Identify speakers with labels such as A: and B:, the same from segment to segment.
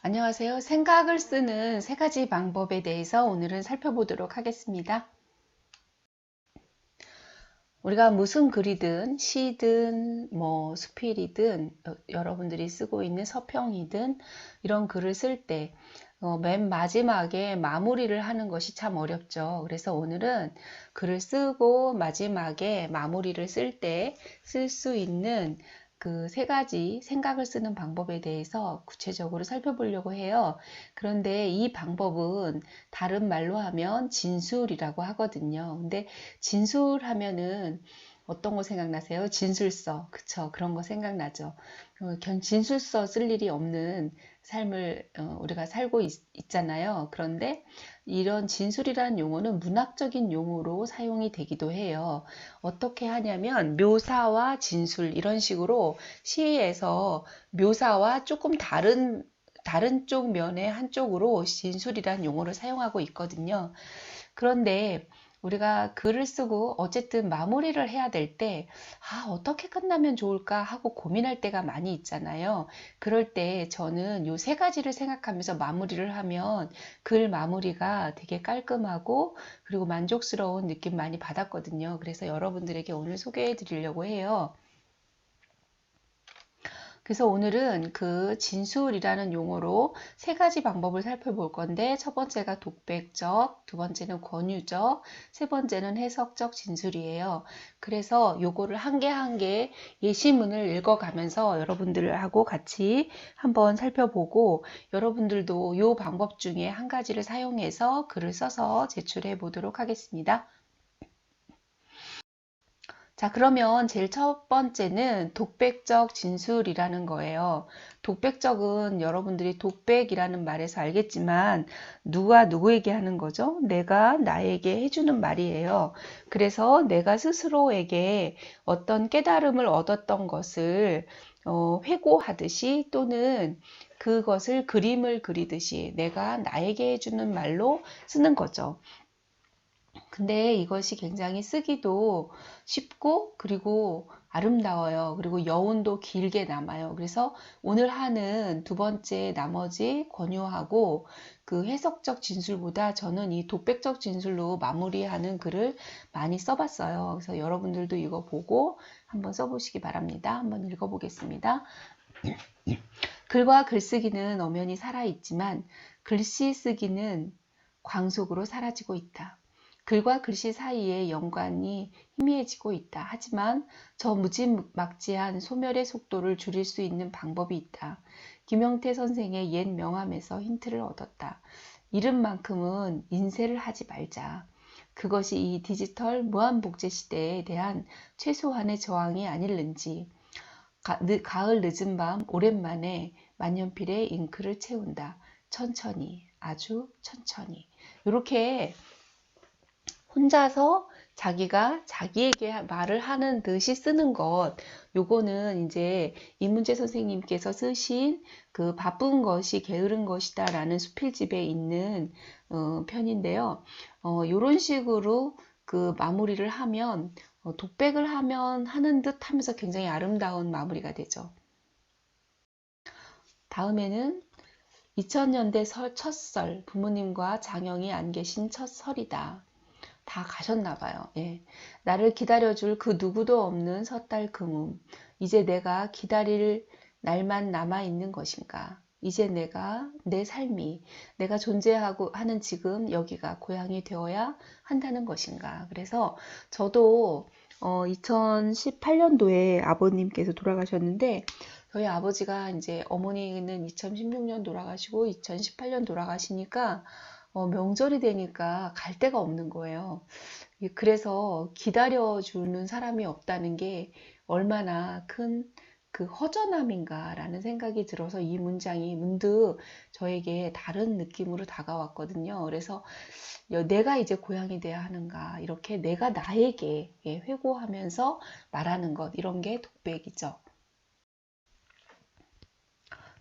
A: 안녕하세요. 생각을 쓰는 세 가지 방법에 대해서 오늘은 살펴보도록 하겠습니다. 우리가 무슨 글이든 시든 수필이든 여러분들이 쓰고 있는 서평이든 이런 글을 쓸 때 맨 마지막에 마무리를 하는 것이 참 어렵죠. 그래서 오늘은 글을 쓰고 마지막에 마무리를 쓸 때 쓸 수 있는 그 세 가지 생각을 쓰는 방법에 대해서 구체적으로 살펴보려고 해요. 그런데 이 방법은 다른 말로 하면 진술이라고 하거든요. 근데 진술하면은 어떤 거 생각나세요? 진술서. 그쵸. 그런 거 생각나죠. 진술서 쓸 일이 없는 삶을 우리가 살고 있잖아요. 그런데 이런 진술이라는 용어는 문학적인 용어로 사용이 되기도 해요. 어떻게 하냐면 묘사와 진술 이런 식으로 시에서 묘사와 조금 다른 쪽 면의 한쪽으로 진술이라는 용어를 사용하고 있거든요. 그런데 우리가 글을 쓰고 어쨌든 마무리를 해야 될 때, 어떻게 끝나면 좋을까 하고 고민할 때가 많이 있잖아요. 그럴 때 저는 요 세 가지를 생각하면서 마무리를 하면 글 마무리가 되게 깔끔하고 그리고 만족스러운 느낌 많이 받았거든요. 그래서 여러분들에게 오늘 소개해 드리려고 해요. 그래서 오늘은 그 진술이라는 용어로 세 가지 방법을 살펴볼 건데 첫 번째가 독백적, 두 번째는 권유적, 세 번째는 해석적 진술이에요. 그래서 요거를 한 개 한 개 예시문을 읽어가면서 여러분들하고 같이 한번 살펴보고 여러분들도 요 방법 중에 한 가지를 사용해서 글을 써서 제출해 보도록 하겠습니다. 자, 그러면 제일 첫 번째는 독백적 진술이라는 거예요. 독백적은 여러분들이 독백이라는 말에서 알겠지만 누가 누구에게 하는 거죠? 내가 나에게 해주는 말이에요. 그래서 내가 스스로에게 어떤 깨달음을 얻었던 것을 회고하듯이 또는 그것을 그림을 그리듯이 내가 나에게 해주는 말로 쓰는 거죠. 근데 이것이 굉장히 쓰기도 쉽고 그리고 아름다워요. 그리고 여운도 길게 남아요. 그래서 오늘 하는 두 번째 나머지 권유하고 그 해석적 진술보다 저는 이 독백적 진술로 마무리하는 글을 많이 써봤어요. 그래서 여러분들도 이거 보고 한번 써보시기 바랍니다. 한번 읽어보겠습니다. 글과 글쓰기는 엄연히 살아있지만 글씨 쓰기는 광속으로 사라지고 있다. 글과 글씨 사이의 연관이 희미해지고 있다. 하지만 저 무지막지한 소멸의 속도를 줄일 수 있는 방법이 있다. 김영태 선생의 옛 명함에서 힌트를 얻었다. 이름만큼은 인쇄를 하지 말자. 그것이 이 디지털 무한복제 시대에 대한 최소한의 저항이 아닐는지. 가을 늦은 밤 오랜만에 만년필에 잉크를 채운다. 천천히, 아주 천천히. 이렇게 혼자서 자기가 자기에게 말을 하는 듯이 쓰는 것, 요거는 이제 이문재 선생님께서 쓰신 그 바쁜 것이 게으른 것이다 라는 수필집에 있는 편인데요. 요런 식으로 그 마무리를 하면 독백을 하면 하는 듯 하면서 굉장히 아름다운 마무리가 되죠. 다음에는 2000년대 첫 설, 부모님과 장영이 안 계신 첫 설이다. 다 가셨나 봐요. 예. 나를 기다려줄 그 누구도 없는 섣달 금음. 이제 내가 기다릴 날만 남아 있는 것인가? 이제 내 삶이, 내가 존재하고 하는 지금 여기가 고향이 되어야 한다는 것인가? 그래서 저도 2018년도에 아버님께서 돌아가셨는데 저희 아버지가 이제 어머니는 2016년 돌아가시고 2018년 돌아가시니까 명절이 되니까 갈 데가 없는 거예요. 그래서 기다려주는 사람이 없다는 게 얼마나 큰 그 허전함인가라는 생각이 들어서 이 문장이 문득 저에게 다른 느낌으로 다가왔거든요. 그래서 내가 이제 고향이 돼야 하는가 이렇게 내가 나에게 회고하면서 말하는 것 이런 게 독백이죠.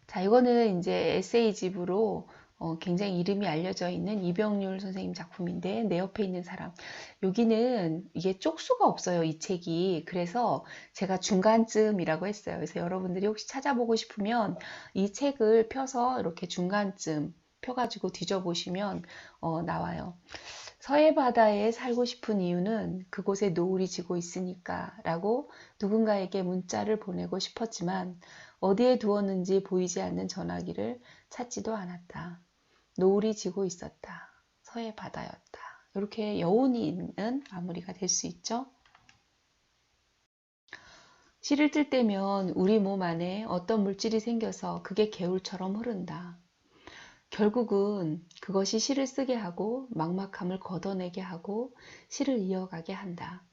A: 자, 이거는 이제 에세이집으로 굉장히 이름이 알려져 있는 이병률 선생님 작품인데 내 옆에 있는 사람. 여기는 이게 쪽수가 없어요, 이 책이. 그래서 제가 중간쯤이라고 했어요. 그래서 여러분들이 혹시 찾아보고 싶으면 이 책을 펴서 이렇게 중간쯤 펴가지고 뒤져보시면 나와요. 서해 바다에 살고 싶은 이유는 그곳에 노을이 지고 있으니까 라고 누군가에게 문자를 보내고 싶었지만 어디에 두었는지 보이지 않는 전화기를 찾지도 않았다. 노을이 지고 있었다. 서해 바다였다. 이렇게 여운이 있는 마무리가 될 수 있죠. 시를 뜰 때면 우리 몸 안에 어떤 물질이 생겨서 그게 개울처럼 흐른다. 결국은 그것이 시를 쓰게 하고 막막함을 걷어내게 하고 시를 이어가게 한다.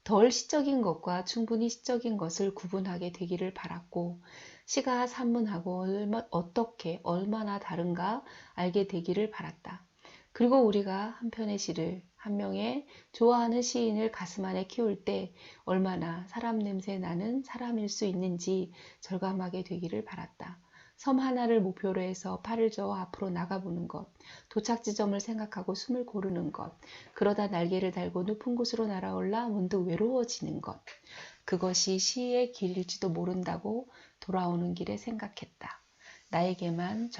A: 덜 시적인 것과 충분히 시적인 것을 구분하게 되기를 바랐고 시가 산문하고 어떻게 얼마나 다른가 알게 되기를 바랐다. 그리고 우리가 한 편의 시를 한 명의 좋아하는 시인을 가슴 안에 키울 때 얼마나 사람 냄새 나는 사람일 수 있는지 절감하게 되기를 바랐다. 섬 하나를 목표로 해서 팔을 저어 앞으로 나가보는 것, 도착 지점을 생각하고 숨을 고르는 것, 그러다 날개를 달고 높은 곳으로 날아올라 문득 외로워지는 것, 그것이 시의 길일지도 모른다고 돌아오는 길에 생각했다. 나에게만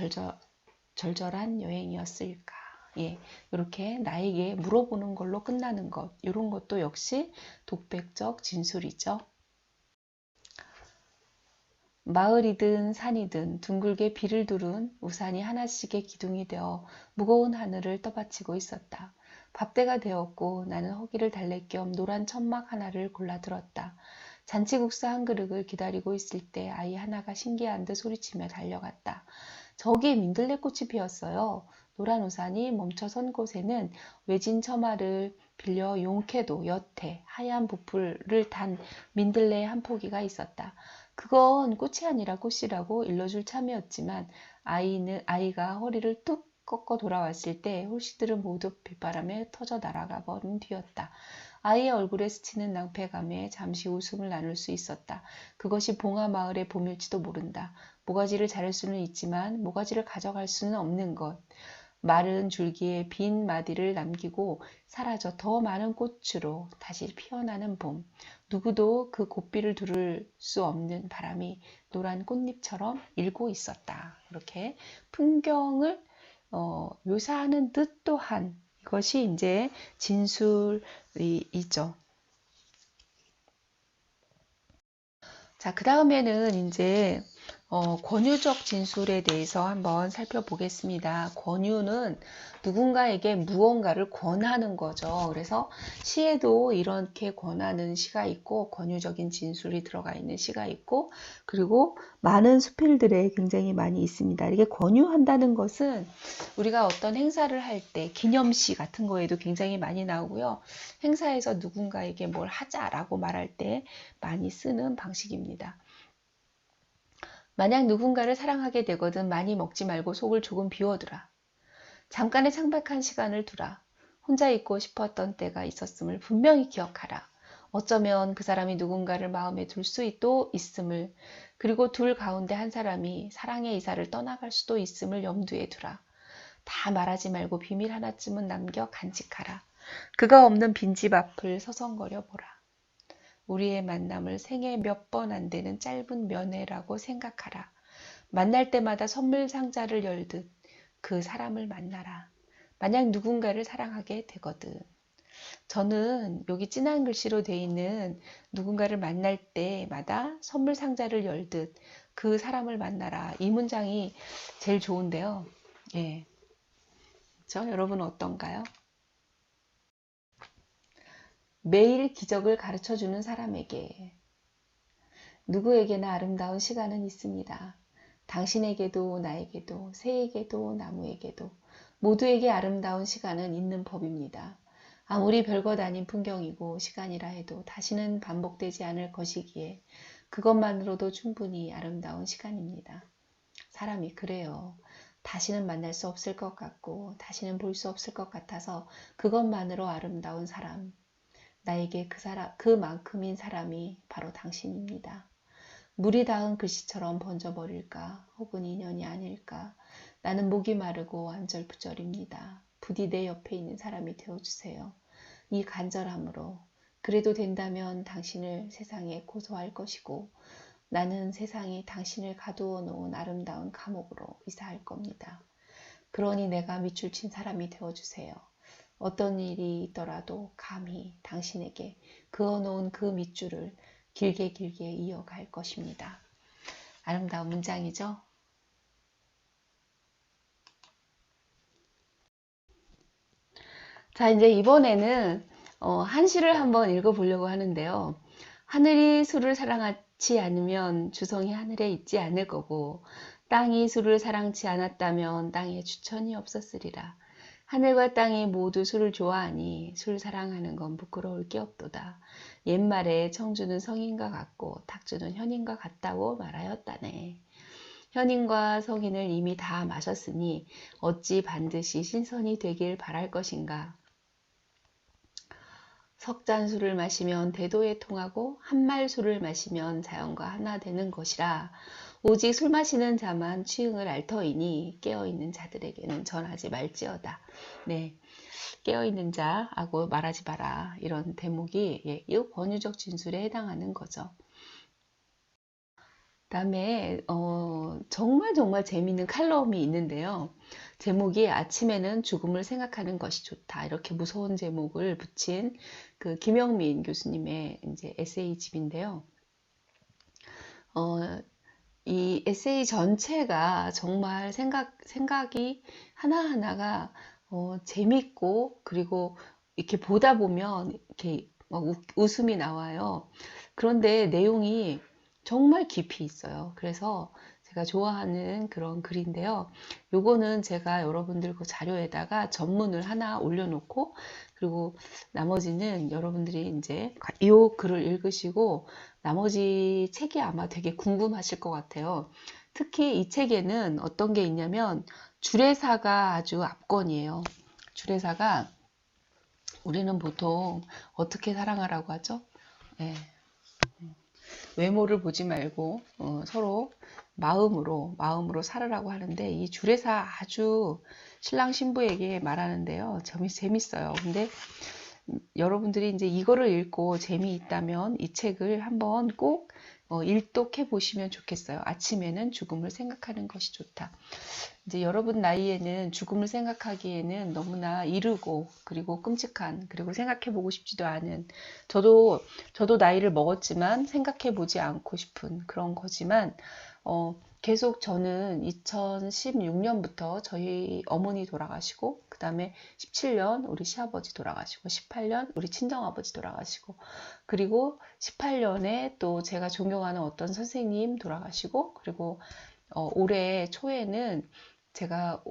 A: 절절한 여행이었을까? 예, 이렇게 나에게 물어보는 걸로 끝나는 것, 이런 것도 역시 독백적 진술이죠. 마을이든 산이든 둥글게 비를 두른 우산이 하나씩의 기둥이 되어 무거운 하늘을 떠받치고 있었다. 밥때가 되었고 나는 허기를 달랠 겸 노란 천막 하나를 골라 들었다. 잔치국수 한 그릇을 기다리고 있을 때 아이 하나가 신기한 듯 소리치며 달려갔다. 저기 민들레꽃이 피었어요. 노란 우산이 멈춰선 곳에는 외진 처마를 빌려 용케도 여태 하얀 부풀을 단 민들레 한 포기가 있었다. 그건 꽃이 아니라 꽃이라고 일러줄 참이었지만 아이가 허리를 뚝 꺾어 돌아왔을 때 홀씨들은 모두 빗바람에 터져 날아가 버린 뒤였다. 아이의 얼굴에 스치는 낭패감에 잠시 웃음을 나눌 수 있었다. 그것이 봉화마을의 봄일지도 모른다. 모가지를 자를 수는 있지만 모가지를 가져갈 수는 없는 것. 마른 줄기에 빈 마디를 남기고 사라져 더 많은 꽃으로 다시 피어나는 봄. 누구도 그 고삐를 두를 수 없는 바람이 노란 꽃잎처럼 일고 있었다. 이렇게 풍경을 묘사하는 듯 또한 이것이 이제 진술이죠. 자, 그 다음에는 이제 권유적 진술에 대해서 한번 살펴보겠습니다. 권유는 누군가에게 무언가를 권하는 거죠. 그래서 시에도 이렇게 권하는 시가 있고 권유적인 진술이 들어가 있는 시가 있고 그리고 많은 수필들에 굉장히 많이 있습니다. 이게 권유한다는 것은 우리가 어떤 행사를 할 때 기념시 같은 거에도 굉장히 많이 나오고요. 행사에서 누군가에게 뭘 하자라고 말할 때 많이 쓰는 방식입니다. 만약 누군가를 사랑하게 되거든 많이 먹지 말고 속을 조금 비워두라. 잠깐의 창백한 시간을 두라. 혼자 있고 싶었던 때가 있었음을 분명히 기억하라. 어쩌면 그 사람이 누군가를 마음에 둘 수 있음을 그리고 둘 가운데 한 사람이 사랑의 이사를 떠나갈 수도 있음을 염두에 두라. 다 말하지 말고 비밀 하나쯤은 남겨 간직하라. 그가 없는 빈집 앞을 서성거려 보라. 우리의 만남을 생애 몇 번 안 되는 짧은 면회라고 생각하라. 만날 때마다 선물 상자를 열듯 그 사람을 만나라. 만약 누군가를 사랑하게 되거든. 저는 여기 진한 글씨로 돼 있는 누군가를 만날 때마다 선물 상자를 열듯 그 사람을 만나라. 이 문장이 제일 좋은데요. 예. 그렇죠? 여러분은 어떤가요? 매일 기적을 가르쳐주는 사람에게 누구에게나 아름다운 시간은 있습니다. 당신에게도 나에게도 새에게도 나무에게도 모두에게 아름다운 시간은 있는 법입니다. 아무리 별것 아닌 풍경이고 시간이라 해도 다시는 반복되지 않을 것이기에 그것만으로도 충분히 아름다운 시간입니다. 사람이 그래요. 다시는 만날 수 없을 것 같고 다시는 볼 수 없을 것 같아서 그것만으로 아름다운 사람. 나에게 그만큼인 사람이 바로 당신입니다. 물이 닿은 글씨처럼 번져버릴까? 혹은 인연이 아닐까? 나는 목이 마르고 안절부절입니다. 부디 내 옆에 있는 사람이 되어주세요. 이 간절함으로 그래도 된다면 당신을 세상에 고소할 것이고 나는 세상이 당신을 가두어 놓은 아름다운 감옥으로 이사할 겁니다. 그러니 내가 밑줄 친 사람이 되어주세요. 어떤 일이 있더라도 감히 당신에게 그어놓은 그 밑줄을 길게 길게 이어갈 것입니다. 아름다운 문장이죠? 자, 이제 이번에는 한시를 한번 읽어보려고 하는데요. 하늘이 수를 사랑하지 않으면 주성이 하늘에 있지 않을 거고 땅이 수를 사랑치 않았다면 땅에 주천이 없었으리라. 하늘과 땅이 모두 수를 좋아하니 술 사랑하는 건 부끄러울 게 없도다. 옛말에 청주는 성인과 같고 탁주는 현인과 같다고 말하였다네. 현인과 성인을 이미 다 마셨으니 어찌 반드시 신선이 되길 바랄 것인가. 석잔술을 마시면 대도에 통하고 한말술을 마시면 자연과 하나 되는 것이라. 오직 술 마시는 자만 취응을 알 터이니 깨어있는 자들에게는 전하지 말지어다. 네, 깨어있는 자하고 말하지 마라. 이런 대목이 이 권유적 진술에 해당하는 거죠. 다음에 정말 재미있는 칼럼이 있는데요. 제목이 아침에는 죽음을 생각하는 것이 좋다. 이렇게 무서운 제목을 붙인 그 김영민 교수님의 이제 에세이집인데요. 이 에세이 전체가 정말 생각이 하나하나가 재밌고 그리고 이렇게 보다 보면 이렇게 막 웃음이 나와요. 그런데 내용이 정말 깊이 있어요. 그래서 제가 좋아하는 그런 글인데요. 요거는 제가 여러분들 그 자료에다가 전문을 하나 올려놓고 그리고 나머지는 여러분들이 이제 이 글을 읽으시고 나머지 책이 아마 되게 궁금하실 것 같아요. 특히 이 책에는 어떤 게 있냐면 주례사가 아주 압권이에요. 주례사가 우리는 보통 어떻게 사랑하라고 하죠? 네. 외모를 보지 말고 서로 마음으로 살으라고 하는데 이 주례사 아주 신랑 신부에게 말하는데요. 재밌어요. 근데 여러분들이 이제 이거를 읽고 재미있다면 이 책을 한번 꼭 일독해 보시면 좋겠어요. 아침에는 죽음을 생각하는 것이 좋다. 이제 여러분 나이에는 죽음을 생각하기에는 너무나 이르고 그리고 끔찍한 그리고 생각해 보고 싶지도 않은 저도 나이를 먹었지만 생각해 보지 않고 싶은 그런 거지만 계속 저는 2016년부터 저희 어머니 돌아가시고 그 다음에 17년 우리 시아버지 돌아가시고 18년 우리 친정아버지 돌아가시고 그리고 18년에 또 제가 존경하는 어떤 선생님 돌아가시고 그리고 올해 초에는 제가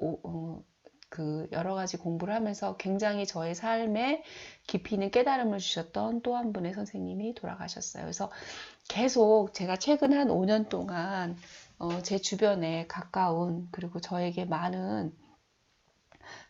A: 그 여러 가지 공부를 하면서 굉장히 저의 삶에 깊이 있는 깨달음을 주셨던 또 한 분의 선생님이 돌아가셨어요. 그래서 계속 제가 최근 한 5년 동안 제 주변에 가까운 그리고 저에게 많은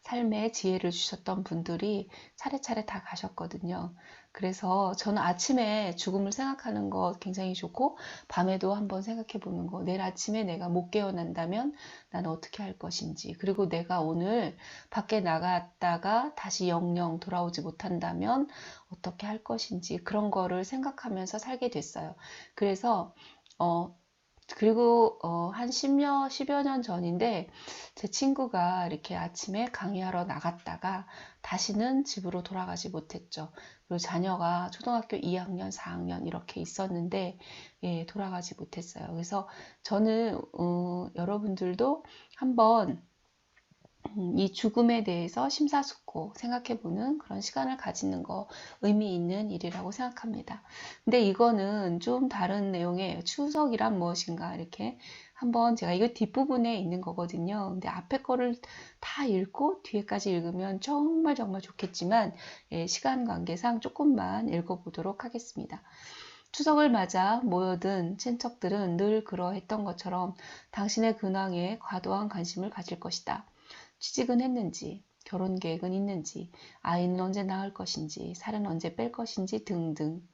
A: 삶의 지혜를 주셨던 분들이 차례차례 다 가셨거든요. 그래서 저는 아침에 죽음을 생각하는 거 굉장히 좋고 밤에도 한번 생각해 보는 거 내일 아침에 내가 못 깨어난다면 나는 어떻게 할 것인지 그리고 내가 오늘 밖에 나갔다가 다시 영영 돌아오지 못한다면 어떻게 할 것인지 그런 거를 생각하면서 살게 됐어요. 그래서 그리고 한 10여 년 전인데 제 친구가 이렇게 아침에 강의하러 나갔다가 다시는 집으로 돌아가지 못했죠. 그리고 자녀가 초등학교 2학년, 4학년 이렇게 있었는데 예, 돌아가지 못했어요. 그래서 저는 여러분들도 한번 이 죽음에 대해서 심사숙고 생각해보는 그런 시간을 가지는 거 의미 있는 일이라고 생각합니다. 근데 이거는 좀 다른 내용의 추석이란 무엇인가 이렇게 한번 제가 이거 뒷부분에 있는 거거든요. 근데 앞에 거를 다 읽고 뒤에까지 읽으면 정말 좋겠지만 예, 시간 관계상 조금만 읽어보도록 하겠습니다. 추석을 맞아 모여든 친척들은 늘 그러했던 것처럼 당신의 근황에 과도한 관심을 가질 것이다. 취직은 했는지, 결혼 계획은 있는지, 아이는 언제 낳을 것인지, 살은 언제 뺄 것인지 등등.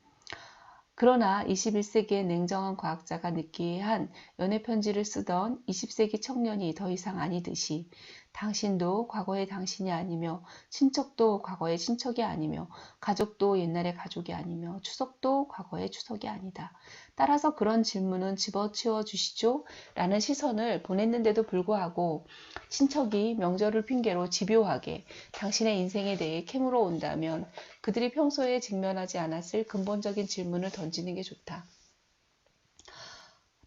A: 그러나 21세기의 냉정한 과학자가 느끼게 한 연애편지를 쓰던 20세기 청년이 더 이상 아니듯이 당신도 과거의 당신이 아니며 친척도 과거의 친척이 아니며 가족도 옛날의 가족이 아니며 추석도 과거의 추석이 아니다. 따라서 그런 질문은 집어치워 주시죠? 라는 시선을 보냈는데도 불구하고 친척이 명절을 핑계로 집요하게 당신의 인생에 대해 캐물어 온다면 그들이 평소에 직면하지 않았을 근본적인 질문을 던지는 게 좋다.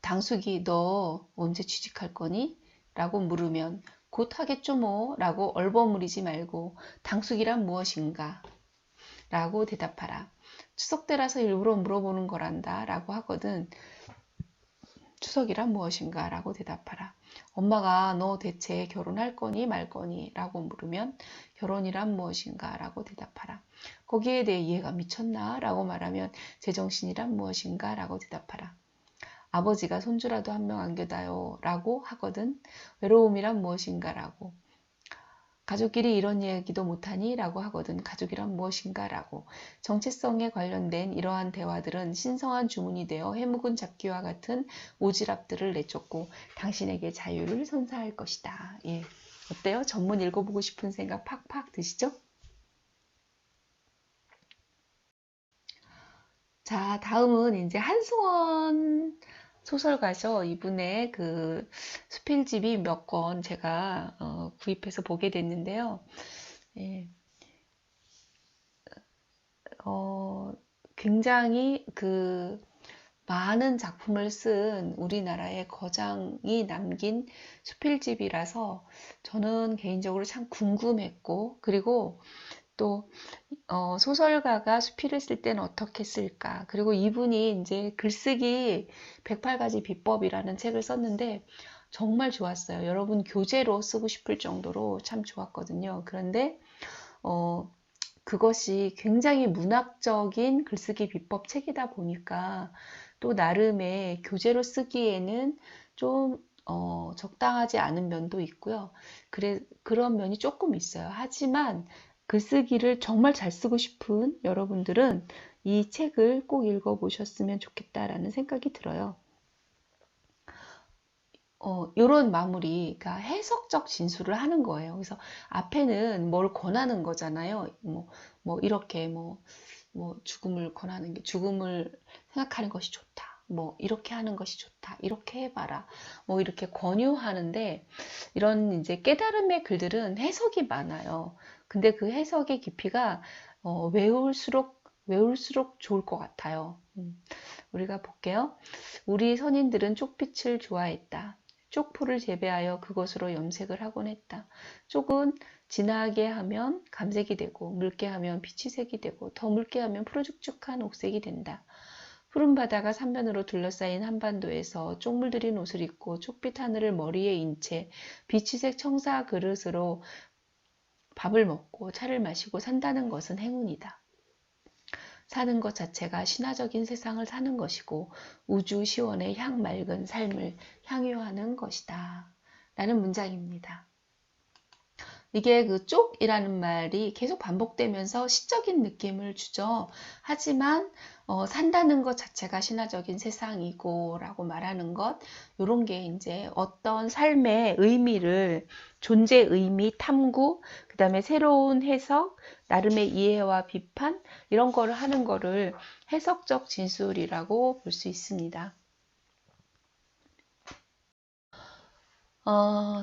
A: 당숙이 너 언제 취직할 거니? 라고 물으면 곧 하겠죠 뭐 라고 얼버무리지 말고 당숙이란 무엇인가? 라고 대답하라. 추석 때라서 일부러 물어보는 거란다 라고 하거든 추석이란 무엇인가? 라고 대답하라. 엄마가 너 대체 결혼할 거니 말 거니? 라고 물으면 결혼이란 무엇인가? 라고 대답하라. 거기에 대해 이해가 미쳤나? 라고 말하면 제정신이란 무엇인가? 라고 대답하라. 아버지가 손주라도 한 명 안겨다요 라고 하거든 외로움이란 무엇인가? 라고. 가족끼리 이런 이야기도 못하니? 라고 하거든 가족이란 무엇인가? 라고. 정체성에 관련된 이러한 대화들은 신성한 주문이 되어 해묵은 잡기와 같은 오지랖들을 내쫓고 당신에게 자유를 선사할 것이다. 예. 어때요? 전문 읽어보고 싶은 생각 팍팍 드시죠? 자, 다음은 이제 한승원 소설가죠. 이분의 그 수필집이 몇 권 제가 구입해서 보게 됐는데요. 예, 굉장히 그 많은 작품을 쓴 우리나라의 거장이 남긴 수필집이라서 저는 개인적으로 참 궁금했고 그리고 또 소설가가 수필을 쓸 때는 어떻게 쓸까 그리고 이분이 이제 글쓰기 108가지 비법이라는 책을 썼는데 정말 좋았어요. 여러분 교재로 쓰고 싶을 정도로 참 좋았거든요. 그런데 그것이 굉장히 문학적인 글쓰기 비법 책이다 보니까 또 나름의 교재로 쓰기에는 좀 적당하지 않은 면도 있고요. 그런 면이 조금 있어요. 하지만 글쓰기를 정말 잘 쓰고 싶은 여러분들은 이 책을 꼭 읽어보셨으면 좋겠다라는 생각이 들어요. 요런 마무리, 그러니까 해석적 진술을 하는 거예요. 그래서 앞에는 뭘 권하는 거잖아요. 이렇게 죽음을 권하는 게 죽음을 생각하는 것이 좋다. 이렇게 하는 것이 좋다. 이렇게 해봐라. 이렇게 권유하는데 이런 이제 깨달음의 글들은 해석이 많아요. 근데 그 해석의 깊이가 외울수록 좋을 것 같아요. 우리가 볼게요. 우리 선인들은 쪽빛을 좋아했다. 쪽포를 재배하여 그것으로 염색을 하곤 했다. 쪽은 진하게 하면 감색이 되고 묽게 하면 피치색이 되고 더 묽게 하면 푸르죽죽한 옥색이 된다. 푸른 바다가 삼면으로 둘러싸인 한반도에서 쪽물 들인 옷을 입고 쪽빛 하늘을 머리에 인 채 비치색 청사 그릇으로 밥을 먹고 차를 마시고 산다는 것은 행운이다. 사는 것 자체가 신화적인 세상을 사는 것이고 우주 시원의 향 맑은 삶을 향유하는 것이다. 라는 문장입니다. 이게 그 쪽이라는 말이 계속 반복되면서 시적인 느낌을 주죠. 하지만 산다는 것 자체가 신화적인 세상이고 라고 말하는 것 이런 게 이제 어떤 삶의 의미를 존재 의미 탐구 그 다음에 새로운 해석 나름의 이해와 비판 이런 거를 하는 거를 해석적 진술이라고 볼 수 있습니다.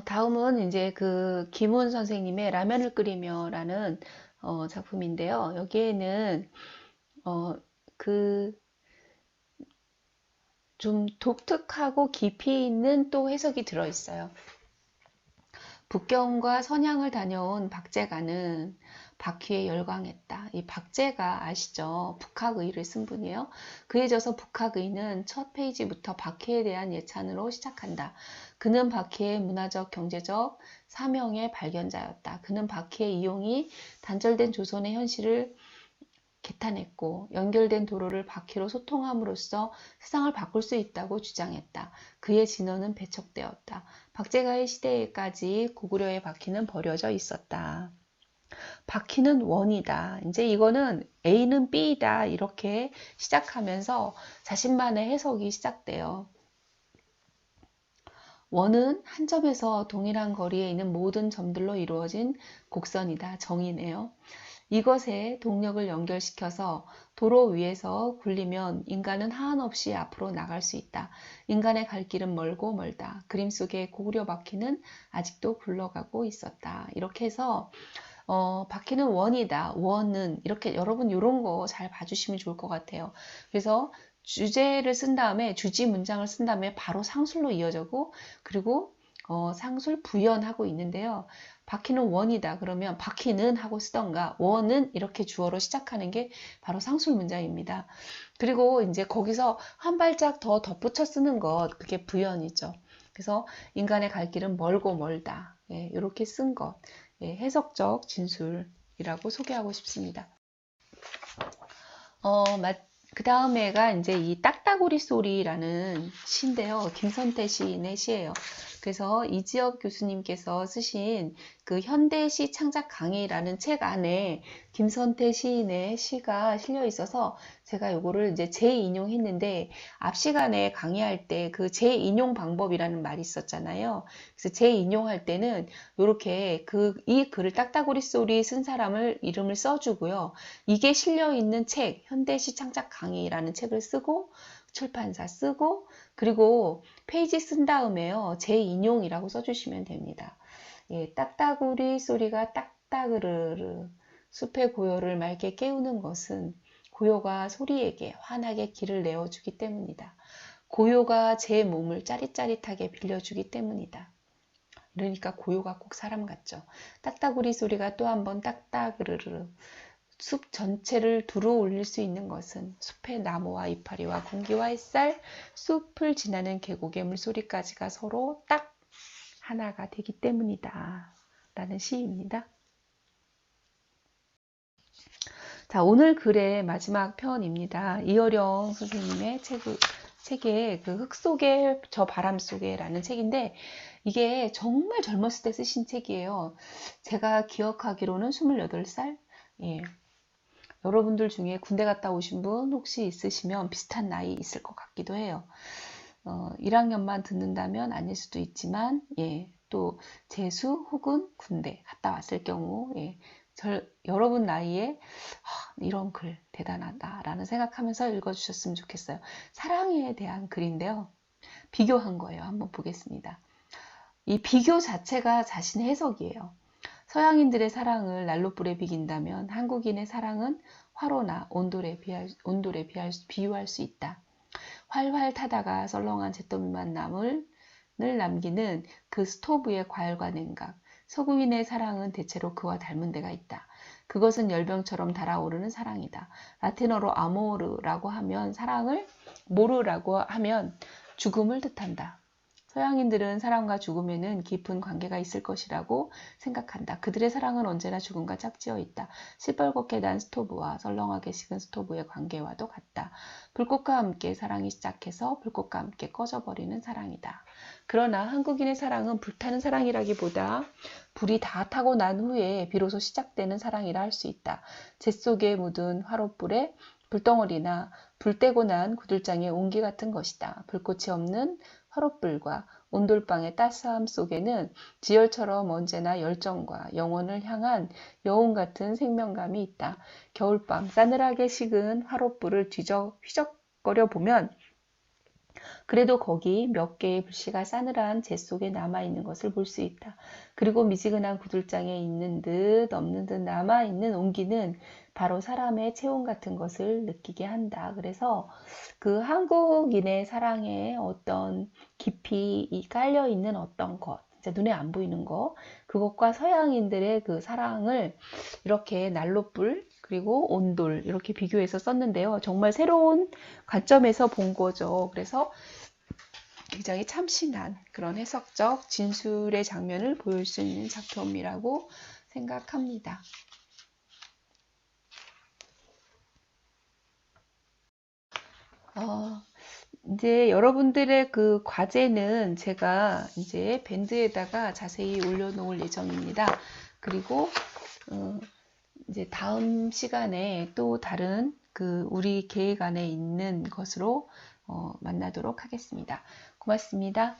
A: 다음은 이제 그 김훈 선생님의 라면을 끓이며라는 작품인데요. 여기에는 그 좀 독특하고 깊이 있는 또 해석이 들어 있어요. 북경과 선양을 다녀온 박제가는 바퀴에 열광했다. 이 박제가 아시죠? 북학의를 쓴 분이에요. 그에 져서 북학의는 첫 페이지부터 바퀴에 대한 예찬으로 시작한다. 그는 바퀴의 문화적, 경제적 사명의 발견자였다. 그는 바퀴의 이용이 단절된 조선의 현실을 개탄했고 연결된 도로를 바퀴로 소통함으로써 세상을 바꿀 수 있다고 주장했다. 그의 진언은 배척되었다. 박제가의 시대에까지 고구려의 바퀴는 버려져 있었다. 바퀴는 원이다. 이제 이거는 A는 B이다. 이렇게 시작하면서 자신만의 해석이 시작돼요. 원은 한 점에서 동일한 거리에 있는 모든 점들로 이루어진 곡선이다. 정이네요. 이것에 동력을 연결시켜서 도로 위에서 굴리면 인간은 한없이 앞으로 나갈 수 있다. 인간의 갈 길은 멀고 멀다. 그림 속의 고구려 바퀴는 아직도 굴러가고 있었다. 이렇게 해서 바퀴는 원이다. 원은 이렇게 여러분 이런 거 잘 봐주시면 좋을 것 같아요. 그래서 주제를 쓴 다음에 주지 문장을 쓴 다음에 바로 상술로 이어지고 그리고 상술 부연하고 있는데요. 바퀴는 원이다. 그러면 바퀴는 하고 쓰던가 원은 이렇게 주어로 시작하는 게 바로 상술 문장입니다. 그리고 이제 거기서 한 발짝 더 덧붙여 쓰는 것 그게 부연이죠. 그래서 인간의 갈 길은 멀고 멀다. 예, 이렇게 쓴 것. 예, 해석적 진술이라고 소개하고 싶습니다. 그 다음에가 이제 이 딱따구리 소리라는 시인데요. 김선태 시인의 시예요. 그래서 이지엽 교수님께서 쓰신 그 현대시 창작 강의라는 책 안에 김선태 시인의 시가 실려 있어서 제가 요거를 이제 재인용했는데 앞 시간에 강의할 때 그 재인용 방법이라는 말이 있었잖아요. 그래서 재인용할 때는 요렇게 이 글을 딱따구리 소리 쓴 사람을 이름을 써주고요. 이게 실려 있는 책 현대시 창작 강의라는 책을 쓰고 출판사 쓰고 그리고 페이지 쓴 다음에요. 재인용이라고 써주시면 됩니다. 예, 딱따구리 소리가 딱따그르르 숲의 고요를 맑게 깨우는 것은 고요가 소리에게 환하게 길을 내어주기 때문이다. 고요가 제 몸을 짜릿짜릿하게 빌려주기 때문이다. 그러니까 고요가 꼭 사람 같죠. 딱따구리 소리가 또 한번 딱따그르르 숲 전체를 두루 올릴 수 있는 것은 숲의 나무와 이파리와 공기와 햇살, 숲을 지나는 계곡의 물소리까지가 서로 딱 하나가 되기 때문이다. 라는 시입니다. 자, 오늘 글의 마지막 편입니다. 이어령 선생님의 책의 그 흙 속에 저 바람 속에 라는 책인데 이게 정말 젊었을 때 쓰신 책이에요. 제가 기억하기로는 28살? 예. 여러분들 중에 군대 갔다 오신 분 혹시 있으시면 비슷한 나이 있을 것 같기도 해요. 1학년만 듣는다면 아닐 수도 있지만, 예, 또 재수 혹은 군대 갔다 왔을 경우, 예, 여러분 나이에 이런 글 대단하다라는 생각하면서 읽어주셨으면 좋겠어요. 사랑에 대한 글인데요. 비교한 거예요. 한번 보겠습니다. 이 비교 자체가 자신의 해석이에요. 서양인들의 사랑을 난로불에 비긴다면 한국인의 사랑은 화로나 온돌에 비유할 수 있다. 활활 타다가 썰렁한 잿더미만 남기는 그 스토브의 과일과 냉각. 서구인의 사랑은 대체로 그와 닮은 데가 있다. 그것은 열병처럼 달아오르는 사랑이다. 라틴어로 아모르라고 하면 사랑을 모르라고 하면 죽음을 뜻한다. 서양인들은 사랑과 죽음에는 깊은 관계가 있을 것이라고 생각한다. 그들의 사랑은 언제나 죽음과 짝지어 있다. 시뻘겋게 난 스토브와 썰렁하게 식은 스토브의 관계와도 같다. 불꽃과 함께 사랑이 시작해서 불꽃과 함께 꺼져버리는 사랑이다. 그러나 한국인의 사랑은 불타는 사랑이라기보다 불이 다 타고 난 후에 비로소 시작되는 사랑이라 할 수 있다. 재 속에 묻은 화롯불에 불덩어리나 불 떼고 난 구들장의 온기 같은 것이다. 불꽃이 없는 화롯불과 온돌방의 따스함 속에는 지열처럼 언제나 열정과 영혼을 향한 여운 같은 생명감이 있다. 겨울밤 싸늘하게 식은 화롯불을 휘적거려 보면 그래도 거기 몇 개의 불씨가 싸늘한 재 속에 남아있는 것을 볼 수 있다. 그리고 미지근한 구들장에 있는 듯 없는 듯 남아있는 온기는 바로 사람의 체온 같은 것을 느끼게 한다. 그래서 그 한국인의 사랑에 어떤 깊이 깔려있는 어떤 것, 눈에 안 보이는 것, 그것과 서양인들의 그 사랑을 이렇게 난로불, 그리고 온돌 이렇게 비교해서 썼는데요. 정말 새로운 관점에서 본 거죠. 그래서 굉장히 참신한 그런 해석적 진술의 장면을 보일 수 있는 작품이라고 생각합니다. 이제 여러분들의 그 과제는 제가 이제 밴드에다가 자세히 올려놓을 예정입니다. 그리고 이제 다음 시간에 또 다른 우리 계획 안에 있는 것으로 만나도록 하겠습니다. 고맙습니다.